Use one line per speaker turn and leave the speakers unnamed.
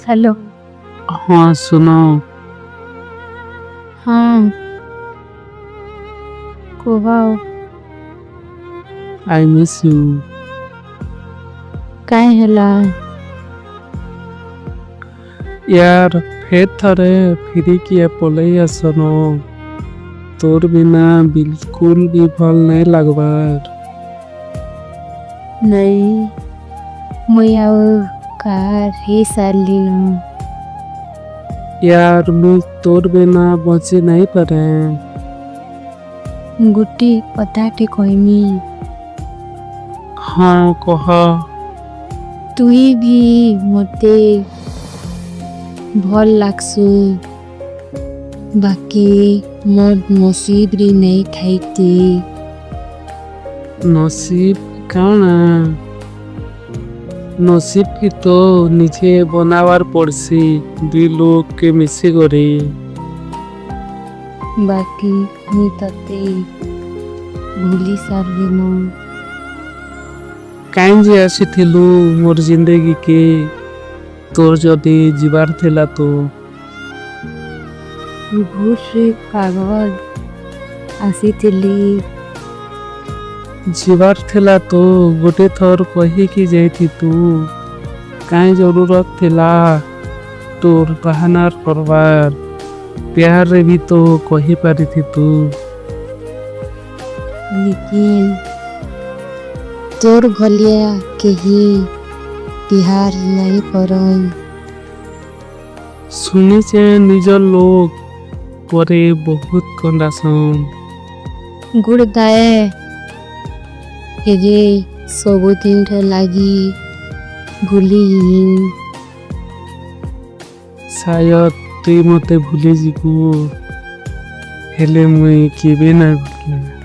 Hello.
हाँ सुनो।
हाँ कुह
आई मिस यू।
काहे ହେଲା
यार फेर थरे फिरिकी पलई आसन। तोर बिना बिल्कुल भी भल नहीं लगबार।
नहीं मुई आउ कार ही सारलिनु।
यार मुझ तोर बिना बचे नहीं पारे।
गुटी पताटे कहमी
हाँ कह।
तुई भी मते भल लागसु बाकी मोर नसीब रे नहीं थाइती।
नसीब काना नसीब की तो निजे बनावार पड़सी दुई लोग के मिसी करी।
बाकी मुई तते भूली सारलिनु।
काइन जे आसीथिलु मोर जिंदगी के तोर जदि जीवार थिला तो।
भूसे कागज आसीथिली
जीवार थिला तो गोटे थर कही कि जाइथि तू। काई जरूरत थिला तोर बहानार करवार। प्यार रे भी तो कही पारी थी तू।
लेकिन तोर भलिया केही तिहार नहीं करन।
सुनी से निजर लोग परे बहुत कंडासन।
गुड़ दाए हेजे सबु दिन रे लागी भूली
शायद तुई मते भूली जीबू हेले मुई केबे ना भूले।